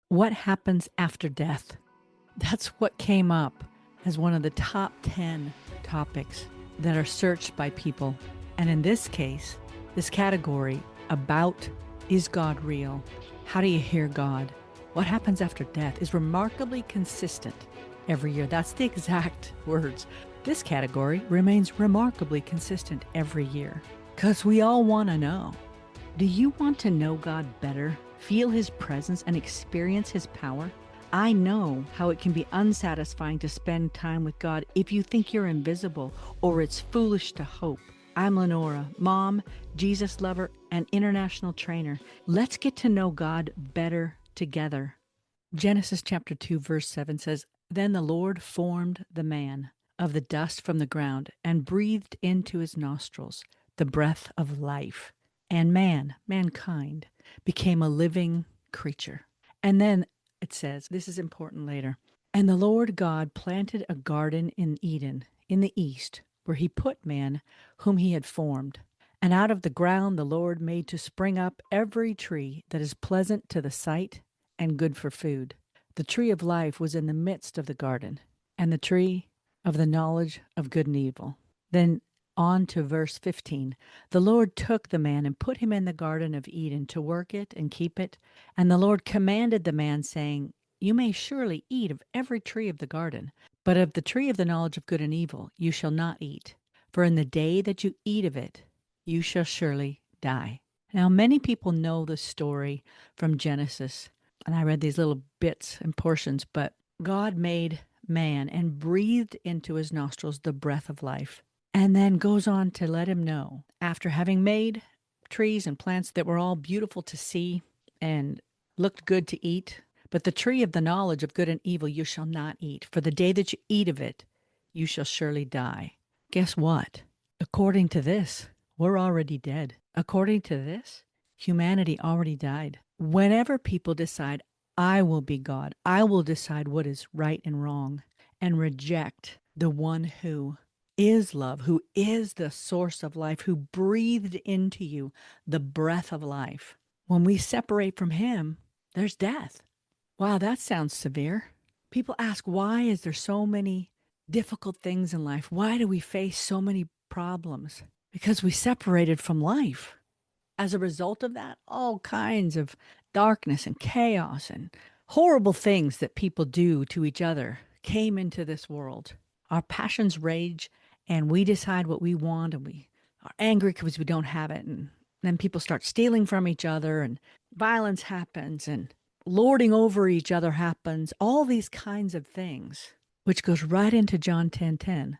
What happens after death? That's what came up as one of the top 10 topics that are searched by people. And in this case, this category about is God real? How do you hear God? What happens after death is remarkably consistent every year. That's the exact words. This category remains remarkably consistent every year because we all want to know. Do you want to know God better, feel His presence, and experience His power? I know how it can be unsatisfying to spend time with God if you think you're invisible or it's foolish to hope. I'm Lenora, mom, Jesus lover, and international trainer. Let's get to know God better together. Genesis chapter 2, verse 7 says, "Then the Lord formed the man of the dust from the ground and breathed into his nostrils the breath of life. And mankind, became a living creature." And then it says, this is important later, "And the Lord God planted a garden in Eden in the east, where he put man whom he had formed. And out of the ground the Lord made to spring up every tree that is pleasant to the sight and good for food. The tree of life was in the midst of the garden, and the tree of the knowledge of good and evil." Then on to verse 15. "The Lord took the man and put him in the Garden of Eden to work it and keep it. And the Lord commanded the man, saying, 'You may surely eat of every tree of the garden, but of the tree of the knowledge of good and evil you shall not eat. For in the day that you eat of it, you shall surely die.'" Now, many people know the story from Genesis, and I read these little bits and portions, but God made man and breathed into his nostrils the breath of life. And then goes on to let him know, after having made trees and plants that were all beautiful to see and looked good to eat, "But the tree of the knowledge of good and evil you shall not eat, for the day that you eat of it, you shall surely die." Guess what? According to this, we're already dead. According to this, humanity already died. Whenever people decide, "I will be God, I will decide what is right and wrong," and reject the one who is love, who is the source of life, who breathed into you the breath of life. When we separate from him, there's death. Wow, that sounds severe. People ask, why is there so many difficult things in life? Why do we face so many problems? Because we separated from life. As a result of that, all kinds of darkness and chaos and horrible things that people do to each other came into this world. Our passions rage, and we decide what we want, and we are angry because we don't have it. And then people start stealing from each other, and violence happens, and lording over each other happens. All these kinds of things, which goes right into John 10:10.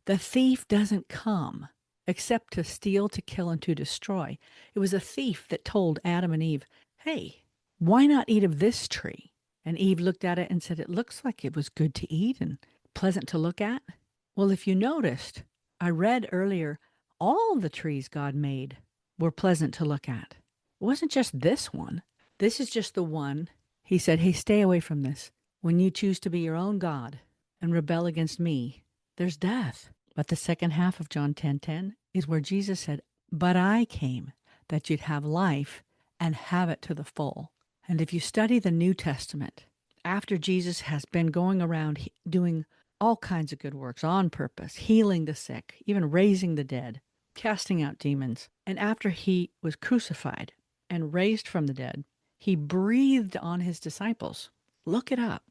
"The thief doesn't come except to steal, to kill, and to destroy." It was a thief that told Adam and Eve, "Hey, why not eat of this tree?" And Eve looked at it and said, "It looks like it was good to eat and pleasant to look at." Well, if you noticed, I read earlier, all the trees God made were pleasant to look at. It wasn't just this one. This is just the one. He said, "Hey, stay away from this. When you choose to be your own God and rebel against me, there's death." But the second half of John 10:10 is where Jesus said, "But I came that you'd have life and have it to the full." And if you study the New Testament, after Jesus has been going around doing all kinds of good works on purpose, healing the sick, even raising the dead, casting out demons, and after he was crucified and raised from the dead, he breathed on his disciples. Look it up.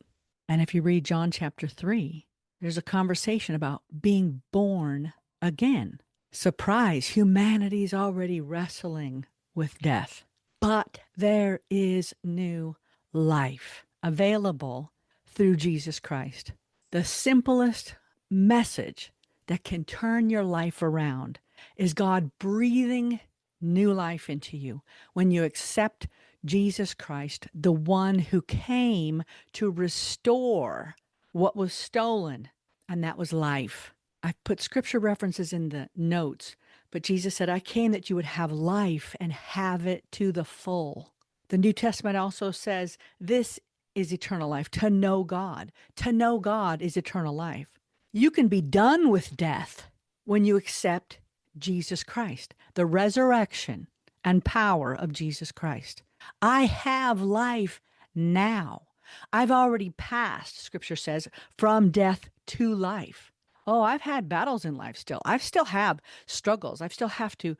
And if you read John chapter 3, there's a conversation about being born again. Surprise, humanity's already wrestling with death. But there is new life available through Jesus Christ. The simplest message that can turn your life around is God breathing new life into you when you accept Jesus Christ, the one who came to restore what was stolen, and that was life. I put scripture references in the notes, but Jesus said, "I came that you would have life and have it to the full." The New Testament also says this is eternal life, to know God. To know God is eternal life. You can be done with death when you accept Jesus Christ, the resurrection and power of Jesus Christ. I have life now. I've already passed, scripture says, from death to life. Oh, I've had battles in life still. I still have struggles. I still have to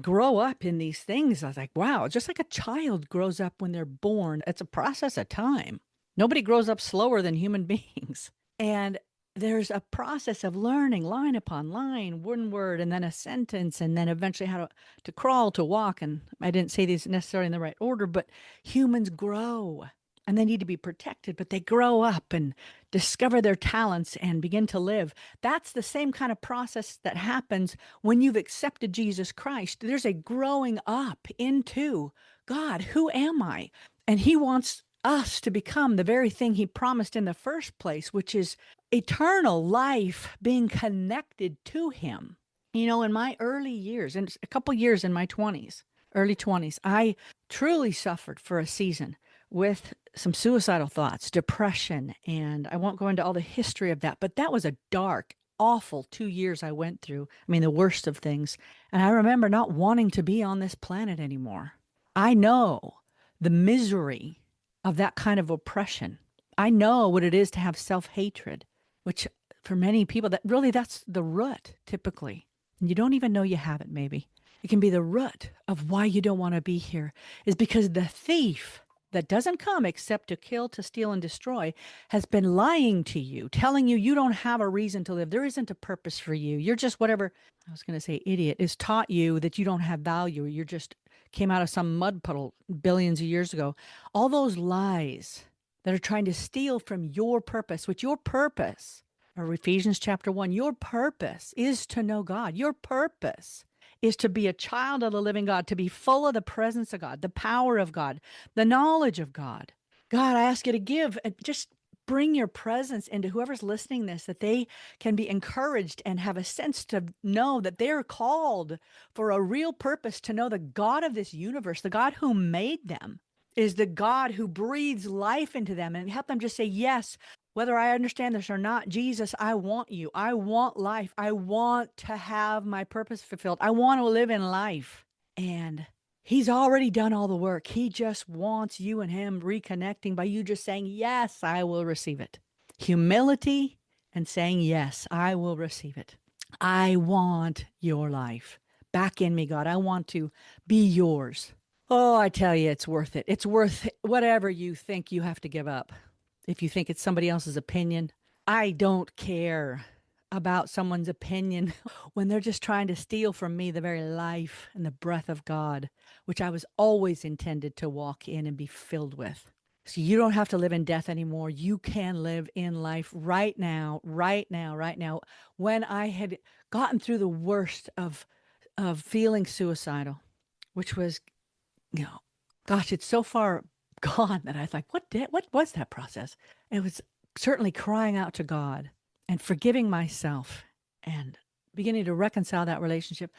grow up in these things. I was like, wow, just like a child grows up when they're born, it's a process of time. Nobody grows up slower than human beings. And there's a process of learning line upon line, one word, and then a sentence, and then eventually how to crawl, to walk. And I didn't say these necessarily in the right order, but humans grow and they need to be protected, but they grow up and discover their talents and begin to live. That's the same kind of process that happens when you've accepted Jesus Christ. There's a growing up into God. Who am I? And he wants us to become the very thing he promised in the first place, which is eternal life, being connected to him. You know, in my early years, and a couple years in my 20s, early 20s, I truly suffered for a season with some suicidal thoughts, depression, and I won't go into all the history of that, but that was a dark, awful 2 years I went through. I mean, the worst of things. And I remember not wanting to be on this planet anymore. I know the misery of that kind of oppression. I know what it is to have self-hatred, which for many people, that's the root typically. And you don't even know you have it, maybe. It can be the root of why you don't want to be here, is because the thief that doesn't come except to kill, to steal, and destroy has been lying to you, telling you you don't have a reason to live. There isn't a purpose for you. You're just whatever, I was going to say idiot, is taught you that you don't have value. You're just came out of some mud puddle billions of years ago. All those lies that are trying to steal from your purpose, which your purpose, or Ephesians chapter 1, your purpose is to know God. Your purpose is to be a child of the living God, to be full of the presence of God, the power of God, the knowledge of God. God, I ask you to give, just bring your presence into whoever's listening this, that they can be encouraged and have a sense to know that they're called for a real purpose, to know the God of this universe, the God who made them, is the God who breathes life into them, and help them just say, yes, whether I understand this or not, Jesus, I want you. I want life. I want to have my purpose fulfilled. I want to live in life. And he's already done all the work. He just wants you and him reconnecting by you just saying, yes, I will receive it. Humility and saying, yes, I will receive it. I want your life back in me, God. I want to be yours. Oh, I tell you, it's worth it. It's worth whatever you think you have to give up. If you think it's somebody else's opinion, I don't care about someone's opinion when they're just trying to steal from me the very life and the breath of God, which I was always intended to walk in and be filled with. So you don't have to live in death anymore. You can live in life right now, right now, right now. When I had gotten through the worst of feeling suicidal, which was, you know, gosh, it's so far gone that I was like, what was that process? It was certainly crying out to God and forgiving myself and beginning to reconcile that relationship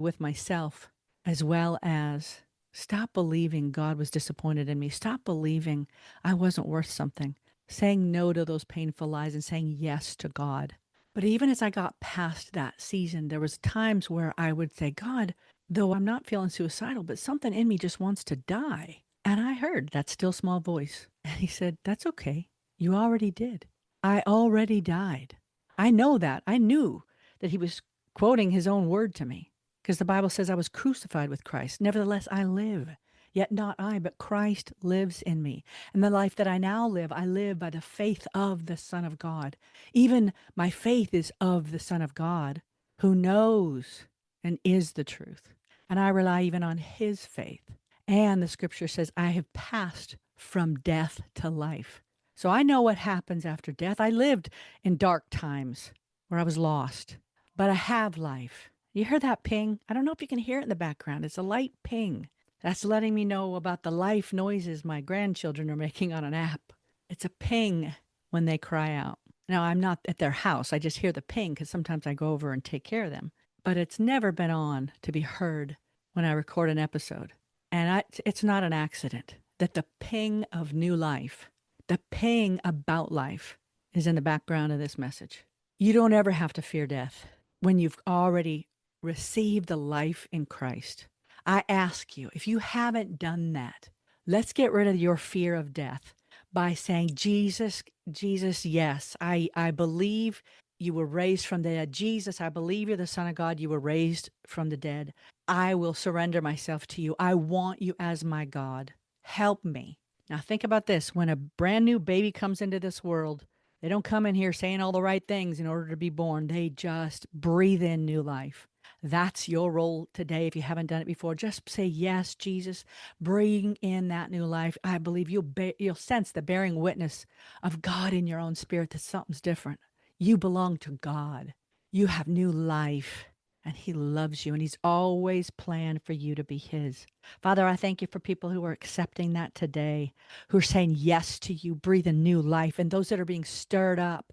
with myself, as well as stop believing God was disappointed in me. Stop believing I wasn't worth something. Saying no to those painful lies and saying yes to God. But even as I got past that season, there was times where I would say, God, though I'm not feeling suicidal, but something in me just wants to die. And I heard that still small voice. And he said, that's okay. You already did. I already died. I know that. I knew that he was quoting his own word to me, because the Bible says I was crucified with Christ. Nevertheless, I live. Yet not I, but Christ lives in me. And the life that I now live, I live by the faith of the Son of God. Even my faith is of the Son of God, who knows and is the truth. And I rely even on his faith. And the scripture says, I have passed from death to life. So I know what happens after death. I lived in dark times where I was lost, but I have life. You hear that ping? I don't know if you can hear it in the background. It's a light ping. That's letting me know about the life noises my grandchildren are making on an app. It's a ping when they cry out. Now, I'm not at their house. I just hear the ping because sometimes I go over and take care of them. But it's never been on to be heard when I record an episode. And it's not an accident that the ping of new life, the ping about life, is in the background of this message. You don't ever have to fear death when you've already received the life in Christ. I ask you, if you haven't done that, Let's get rid of your fear of death by saying, Jesus, Jesus, yes, I believe you were raised from the dead. Jesus, I believe you're the Son of God. You were raised from the dead. I will surrender myself to you. I want you as my God. Help me. Now think about this. When a brand new baby comes into this world, they don't come in here saying all the right things in order to be born. They just breathe in new life. That's your role today. If you haven't done it before, just say, yes, Jesus, bring in that new life. I believe you'll sense the bearing witness of God in your own spirit that something's different. You belong to God. You have new life, and he loves you, and he's always planned for you to be his. Father, I thank you for people who are accepting that today, who are saying yes to you, breathing new life, and those that are being stirred up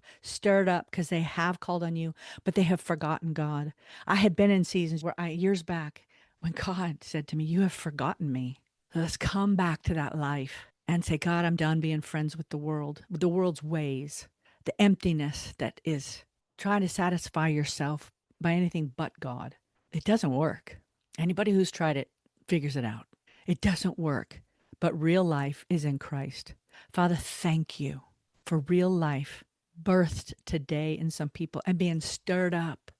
because they have called on you, but they have forgotten God. I had been in seasons where years back, when God said to me, you have forgotten me. Let's come back to that life and say, God, I'm done being friends with the world's ways, the emptiness that is trying to satisfy yourself by anything but God. It doesn't work. Anybody who's tried it figures it out. It doesn't work. But real life is in Christ. Father, thank you for real life birthed today in some people and being stirred up.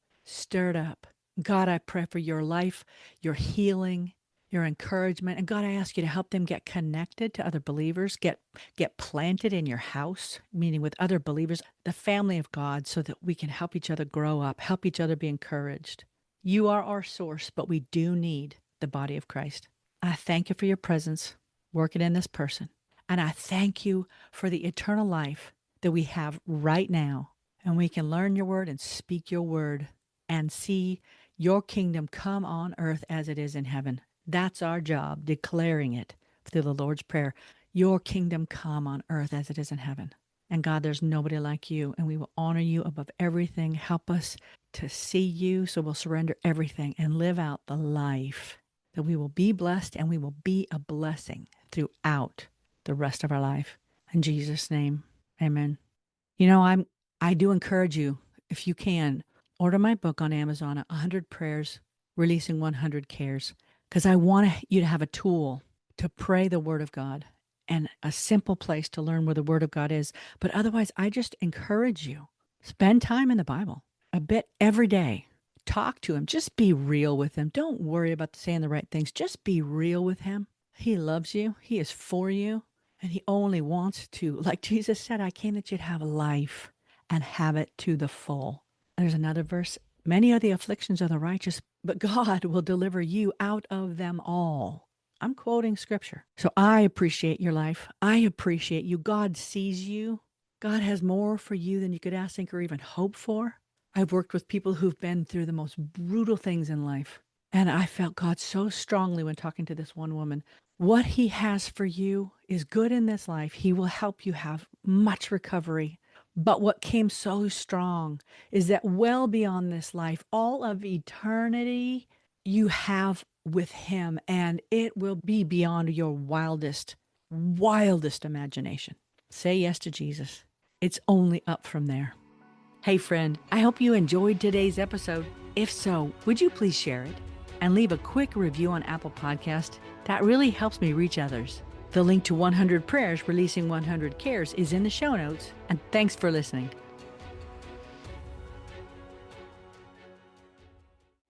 God, I pray for your life, your healing, your encouragement. And God, I ask you to help them get connected to other believers, get planted in your house, meaning with other believers, the family of God, so that we can help each other grow up, help each other be encouraged. You are our source, but we do need the body of Christ. I thank you for your presence working in this person. And I thank you for the eternal life that we have right now. And we can learn your word and speak your word and see your kingdom come on earth as it is in heaven. That's our job, declaring it through the Lord's Prayer. Your kingdom come on earth as it is in heaven. And God, there's nobody like you, and we will honor you above everything. Help us to see you, so we'll surrender everything and live out the life that we will be blessed, and we will be a blessing throughout the rest of our life. In Jesus' name, amen. I do encourage you, if you can, order my book on Amazon, 100 Prayers, Releasing 100 Cares, because I want you to have a tool to pray the Word of God and a simple place to learn where the Word of God is. But otherwise, I just encourage you, spend time in the Bible a bit every day. Talk to him. Just be real with him. Don't worry about saying the right things. Just be real with him. He loves you. He is for you. And he only wants to, like Jesus said, I came that you'd have life and have it to the full. There's another verse. Many are the afflictions of the righteous, but God will deliver you out of them all. I'm quoting scripture. So I appreciate your life. I appreciate you. God sees you. God has more for you than you could ask, think, or even hope for. I've worked with people who've been through the most brutal things in life. And I felt God so strongly when talking to this one woman. What he has for you is good in this life. He will help you have much recovery. But what came so strong is that well beyond this life, all of eternity you have with him, and it will be beyond your wildest imagination. Say yes to Jesus. It's only up from there. Hey friend, I hope you enjoyed today's episode. If so, would you please share it and leave a quick review on Apple Podcast? That really helps me reach others. The link to 100 Prayers, Releasing 100 Cares is in the show notes, and thanks for listening.